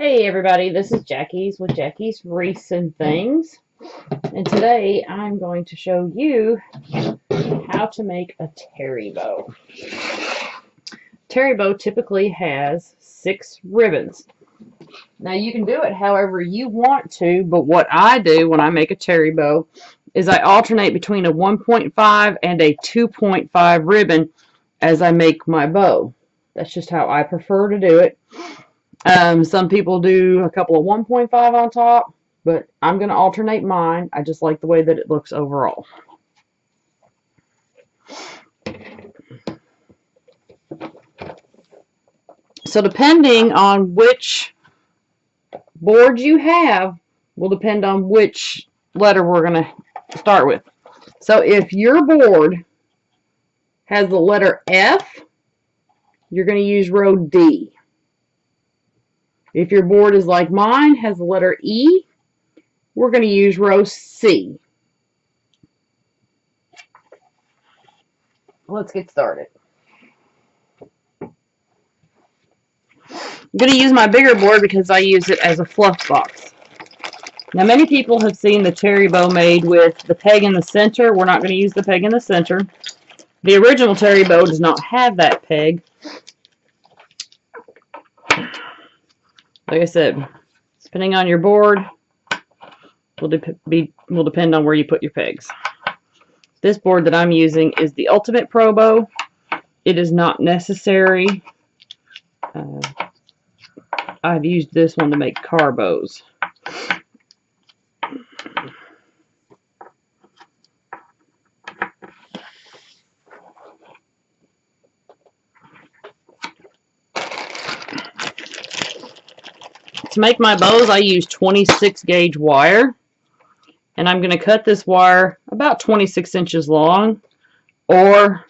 Hey everybody, this is Jackie's with Jackie's Recent Things, and today I'm going to show you how to make a Terri Bow. Terri Bow typically has 6 ribbons. Now you can do it however you want to, but what I do when I make a Terri Bow is I alternate between a 1.5 and a 2.5 ribbon as I make my bow. That's just how I prefer to do it. Some people do a couple of 1.5 on top, but I'm going to alternate mine. I just like the way that it looks overall. So depending on which board you have will depend on which letter we're going to start with. So if your board has the letter F, you're going to use row D. If your board is like mine, has the letter E, we're going to use row C. Let's get started. I'm going to use my bigger board because I use it as a fluff box. Now many people have seen the Terri Bow made with the peg in the center. We're not going to use the peg in the center. The original Terri Bow does not have that peg. Like I said, depending on your board will depend on where you put your pegs. This board that I'm using is the Ultimate Pro Bow. It is not necessary. I've used this one to make car bows. To make my bows, I use 26 gauge wire, and I'm going to cut this wire about 26 inches long, or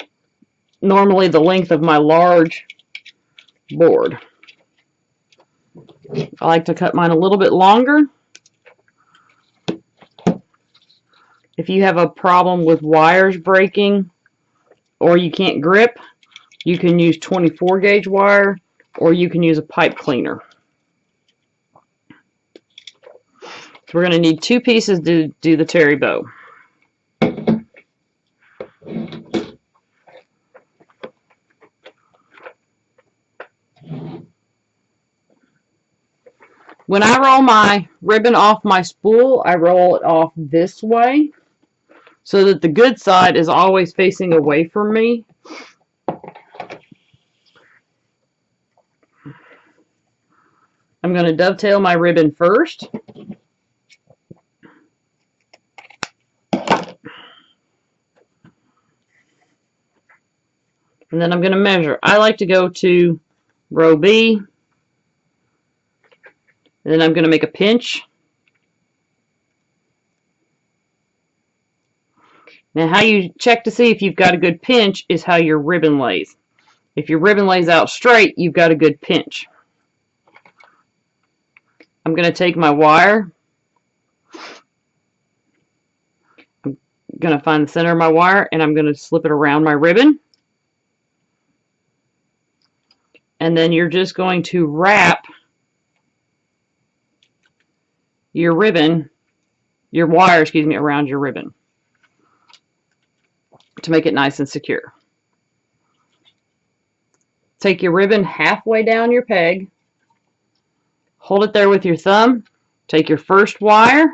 normally the length of my large board. I like to cut mine a little bit longer. If you have a problem with wires breaking or you can't grip, you can use 24 gauge wire, or you can use a pipe cleaner. So we're going to need 2 pieces to do the Terri Bow. When I roll my ribbon off my spool, I roll it off this way so that the good side is always facing away from me. I'm going to dovetail my ribbon first. And then I'm going to measure. I like to go to row B. And then I'm going to make a pinch. Now how you check to see if you've got a good pinch is how your ribbon lays. If your ribbon lays out straight, you've got a good pinch. I'm going to take my wire. I'm going to find the center of my wire, and I'm going to slip it around my ribbon. And then you're just going to wrap your ribbon, your wire, excuse me, around your ribbon to make it nice and secure. Take your ribbon halfway down your peg, hold it there with your thumb, take your first wire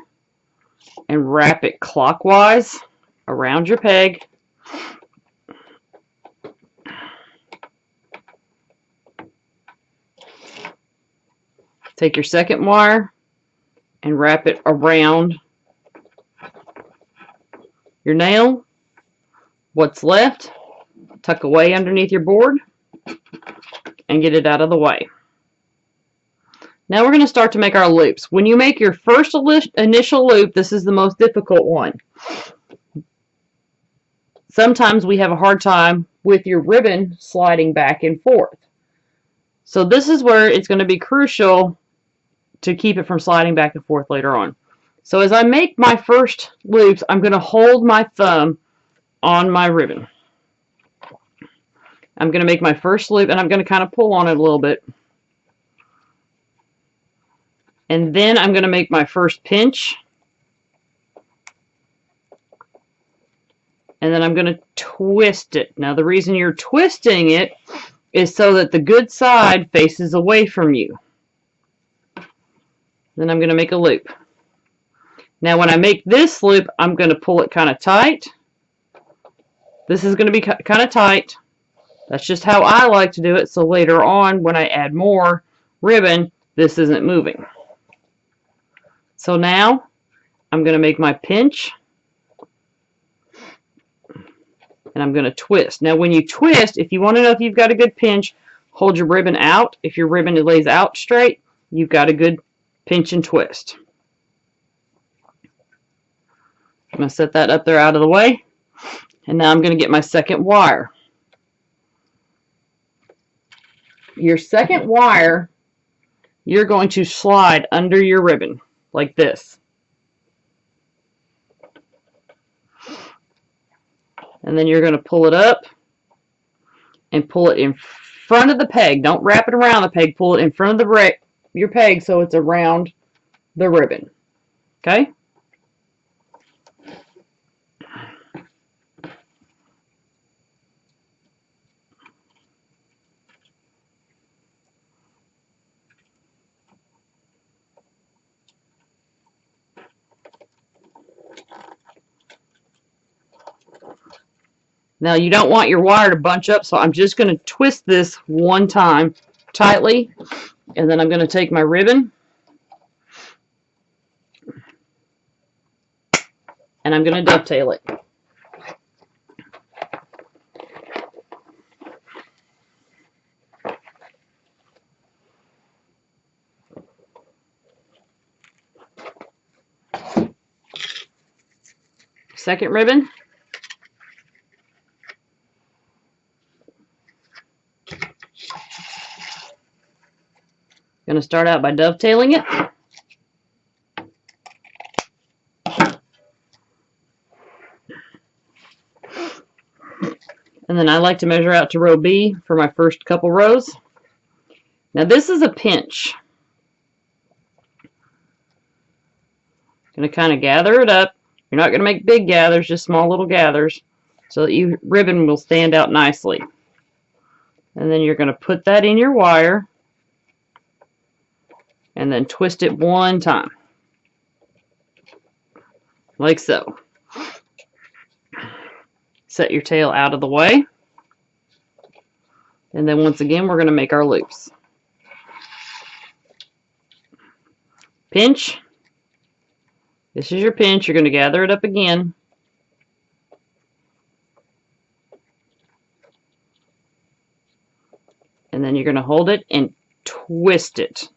and wrap it clockwise around your peg. Take your second wire and wrap it around your nail. What's left, tuck away underneath your board and get it out of the way. Now we're going to start to make our loops. When you make your first initial loop, this is the most difficult one. Sometimes we have a hard time with your ribbon sliding back and forth. So this is where it's going to be crucial to keep it from sliding back and forth later on. So as I make my first loops, I'm going to hold my thumb on my ribbon. I'm going to make my first loop, and I'm going to kind of pull on it a little bit. And then I'm going to make my first pinch. And then I'm going to twist it. Now the reason you're twisting it is so that the good side faces away from you. Then I'm going to make a loop. Now when I make this loop, I'm going to pull it kind of tight. This is going to be kind of tight. That's just how I like to do it, so later on when I add more ribbon, this isn't moving. So now I'm going to make my pinch, and I'm going to twist. Now when you twist, if you want to know if you've got a good pinch, hold your ribbon out. If your ribbon lays out straight, you've got a good pinch and twist. I'm going to set that up there out of the way, and now I'm going to get my second wire. Your second wire, you're going to slide under your ribbon like this. And then you're going to pull it up and pull it in front of the peg. Don't wrap it around the peg. Pull it in front of your peg so it's around the ribbon. Okay? Now you don't want your wire to bunch up, so I'm just going to twist this one time tightly, and then I'm going to take my ribbon and I'm going to dovetail it. Second ribbon. Going to start out by dovetailing it. And then I like to measure out to row B for my first couple rows. Now this is a pinch. Going to kind of gather it up. You're not going to make big gathers, just small little gathers, so that your ribbon will stand out nicely. And then you're going to put that in your wire and then twist it one time, like so. Set your tail out of the way, and then once again we're going to make our loops. Pinch. This is your pinch. You're going to gather it up again. And then you're going to hold it and twist it.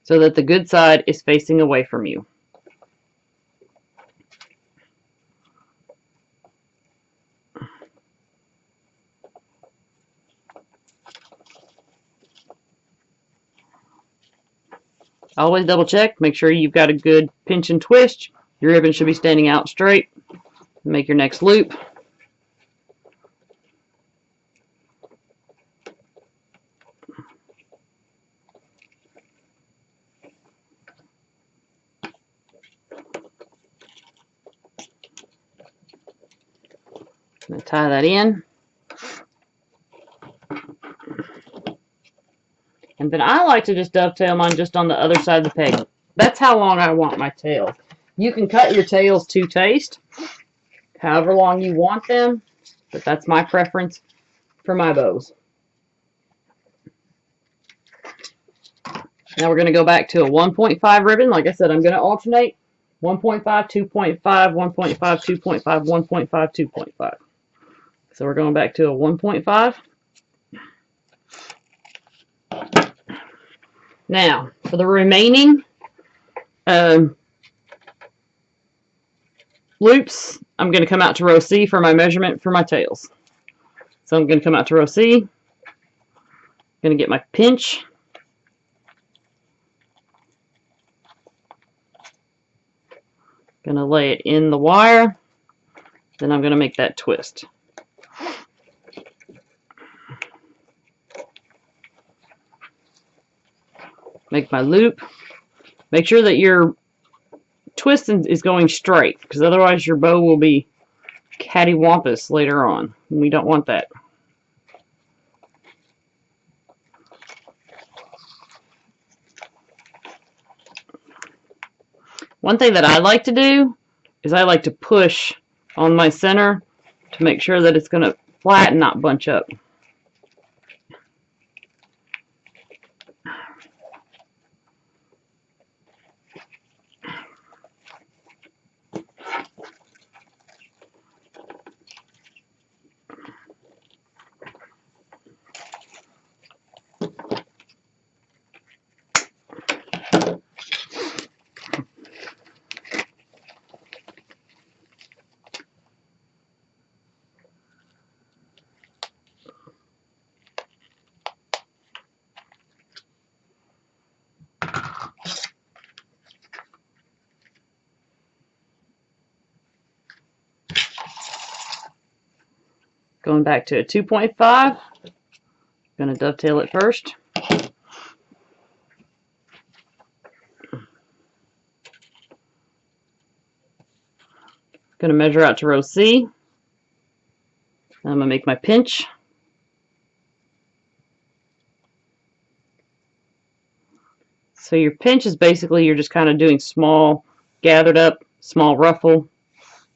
So that the good side is facing away from you. Always double check. Make sure you've got a good pinch and twist. Your ribbon should be standing out straight. Make your next loop. I'm going to tie that in. And then I like to just dovetail mine just on the other side of the peg. That's how long I want my tails. You can cut your tails to taste, however long you want them, but that's my preference for my bows. Now we're going to go back to a 1.5 ribbon. Like I said, I'm going to alternate 1.5, 2.5, 1.5, 2.5, 1.5, 2.5. So we're going back to a 1.5. Now, for the remaining loops, I'm going to come out to row C for my measurement for my tails. So I'm going to come out to row C. Going to get my pinch. Going to lay it in the wire. Then I'm going to make that twist. Make my loop. Make sure that your twist is going straight, because otherwise your bow will be cattywampus later on. We don't want that. One thing that I like to do is I like to push on my center to make sure that it's going to flatten, not bunch up. Going back to a 2.5. Going to dovetail it first. Going to measure out to row C. I'm going to make my pinch. So your pinch is basically you're just kind of doing small, gathered up, small ruffle.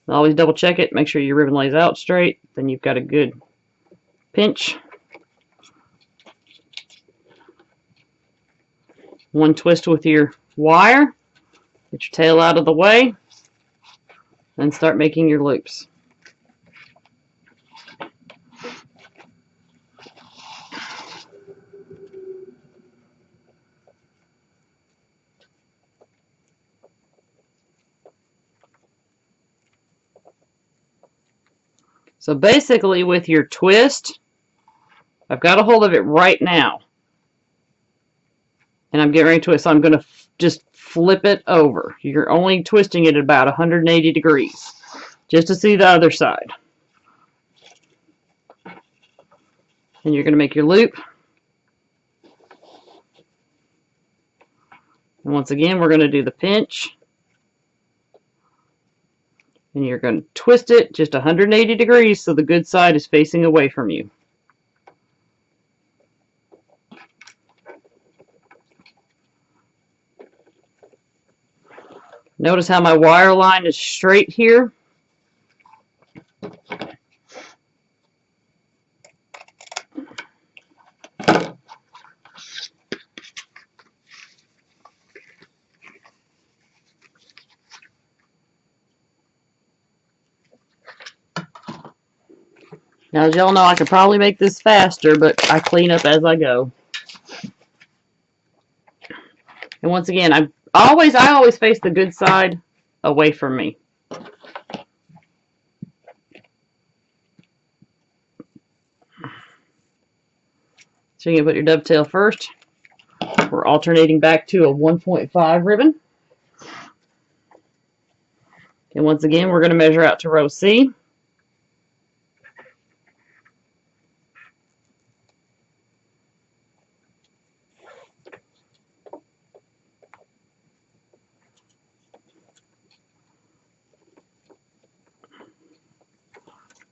Always double check it. Make sure your ribbon lays out straight. Then you've got a good pinch. One twist with your wire. Get your tail out of the way. And start making your loops. So basically with your twist, I've got a hold of it right now. And I'm getting ready to twist, so I'm going to just flip it over. You're only twisting it at about 180 degrees, just to see the other side. And you're going to make your loop. And once again, we're going to do the pinch. And you're going to twist it just 180 degrees so the good side is facing away from you. Notice how my wire line is straight here. Now, as y'all know, I could probably make this faster, but I clean up as I go. And once again, I always face the good side away from me. So you can put your dovetail first. We're alternating back to a 1.5 ribbon. And once again, we're going to measure out to row C.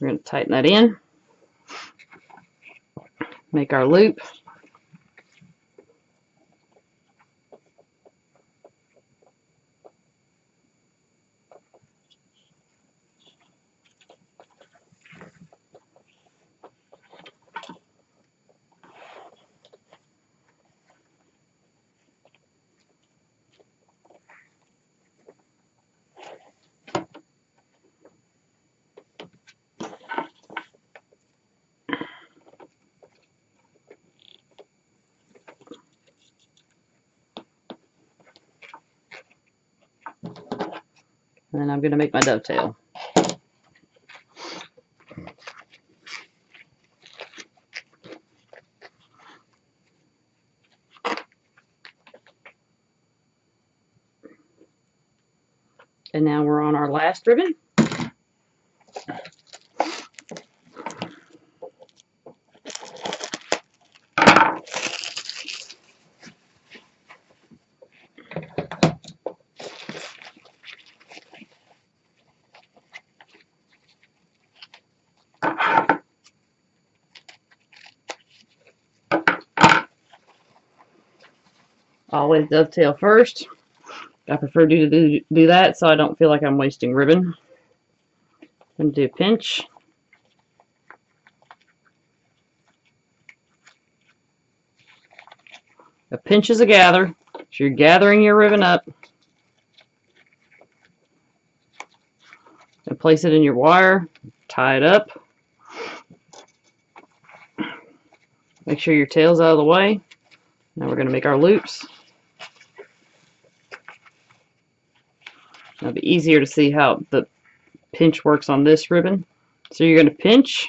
We're going to tighten that in. Make our loop. And then I'm going to make my dovetail. And now we're on our last ribbon. Always dovetail first. I prefer to do that so I don't feel like I'm wasting ribbon. I'm going to do pinch. A pinch is a gather. So you're gathering your ribbon up. And place it in your wire. Tie it up. Make sure your tail's out of the way. Now we're going to make our loops. It'll be easier to see how the pinch works on this ribbon. So you're going to pinch.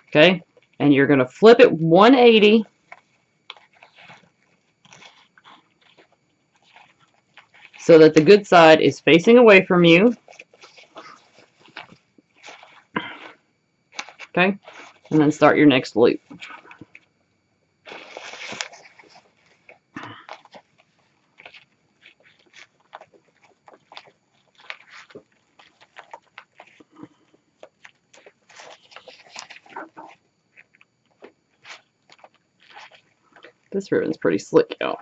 Okay, and you're going to flip it 180. So that the good side is facing away from you. Okay, and then start your next loop. This ribbon's pretty slick, y'all.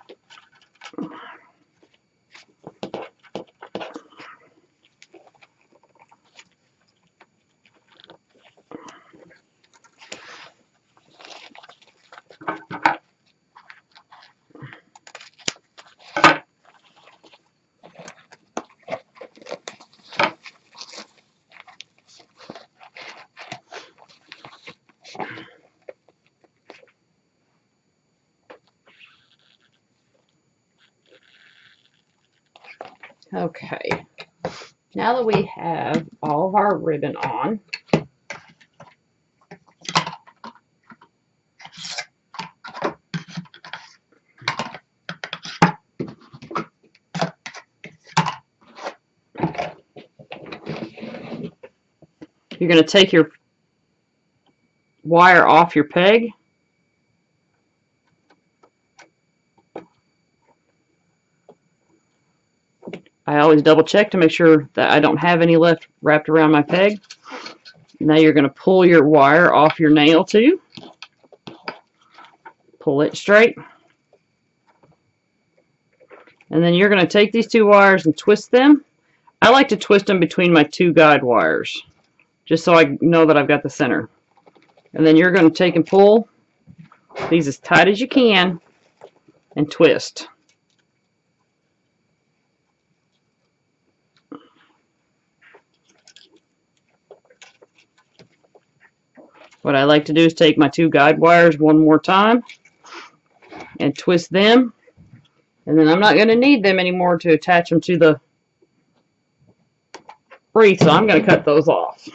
Okay, now that we have all of our ribbon on, you're going to take your wire off your peg. I always double check to make sure that I don't have any left wrapped around my peg. Now you're going to pull your wire off your nail too. Pull it straight. And then you're going to take these two wires and twist them. I like to twist them between my two guide wires, just so I know that I've got the center. And then you're going to take and pull these as tight as you can and twist. What I like to do is take my two guide wires one more time and twist them. And then I'm not going to need them anymore to attach them to the wreath, so I'm going to cut those off.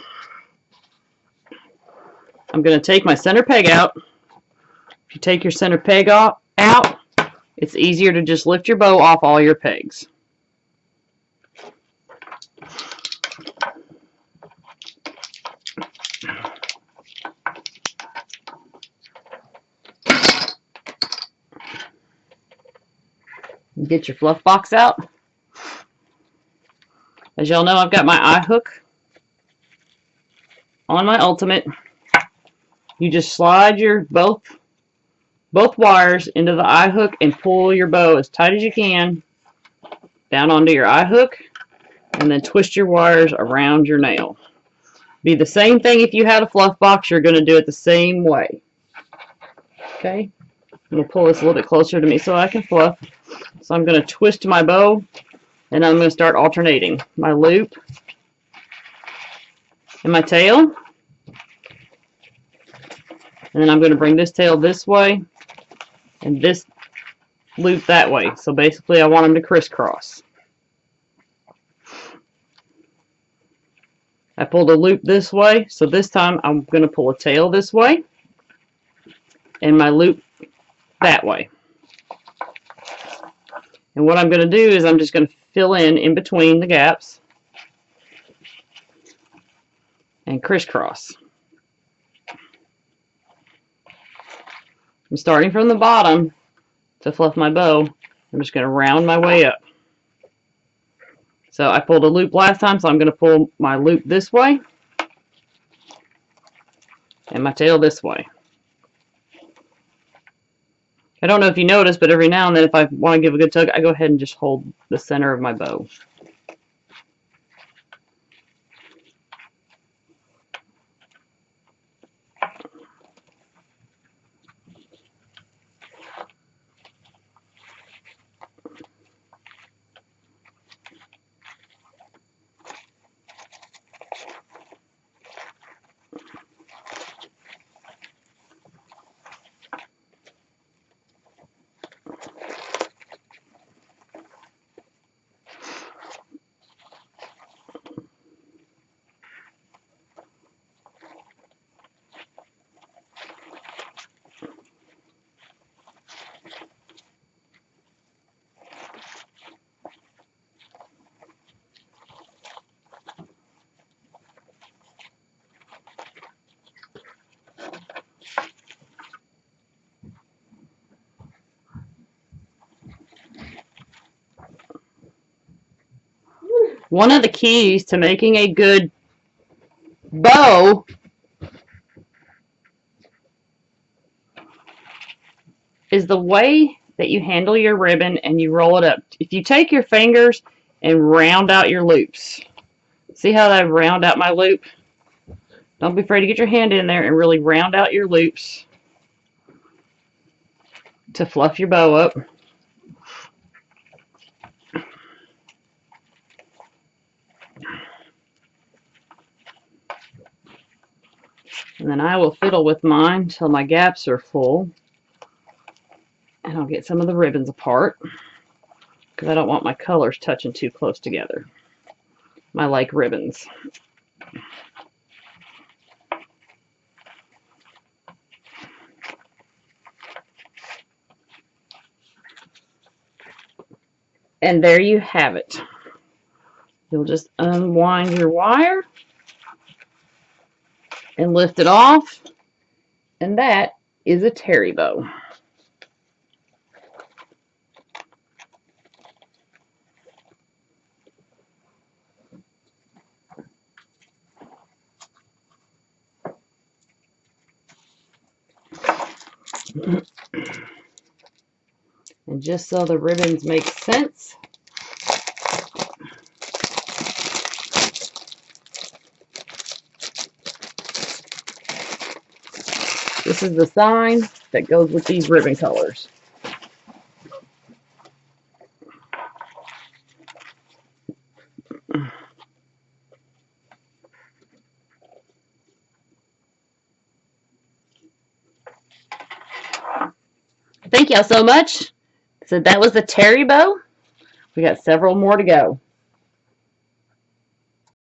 I'm going to take my center peg out. If you take your center peg out, it's easier to just lift your bow off all your pegs. Get your fluff box out. As y'all know, I've got my eye hook on my ultimate. You just slide your both wires into the eye hook and pull your bow as tight as you can down onto your eye hook, and then twist your wires around your nail. Be the same thing if you had a fluff box. You're going to do it the same way. Okay, I'm going to pull this a little bit closer to me so I can fluff. So I'm going to twist my bow, and I'm going to start alternating my loop and my tail. And then I'm going to bring this tail this way and this loop that way. So basically I want them to crisscross. I pulled a loop this way, so this time I'm going to pull a tail this way and my loop that way. And what I'm going to do is I'm just going to fill in between the gaps and crisscross. I'm starting from the bottom to fluff my bow. I'm just going to round my way up. So I pulled a loop last time, so I'm going to pull my loop this way and my tail this way. I don't know if you noticed, but every now and then if I want to give a good tug, I go ahead and just hold the center of my bow. One of the keys to making a good bow is the way that you handle your ribbon and you roll it up. If you take your fingers and round out your loops, see how I round out my loop? Don't be afraid to get your hand in there and really round out your loops to fluff your bow up. And then I will fiddle with mine till my gaps are full. And I'll get some of the ribbons apart because I don't want my colors touching too close together. I like ribbons. And there you have it. You'll just unwind your wire and lift it off. And that is a Terri Bow. And just so the ribbons make sense, this is the sign that goes with these ribbon colors. Thank y'all so much. So that was the Terri Bow. We got several more to go.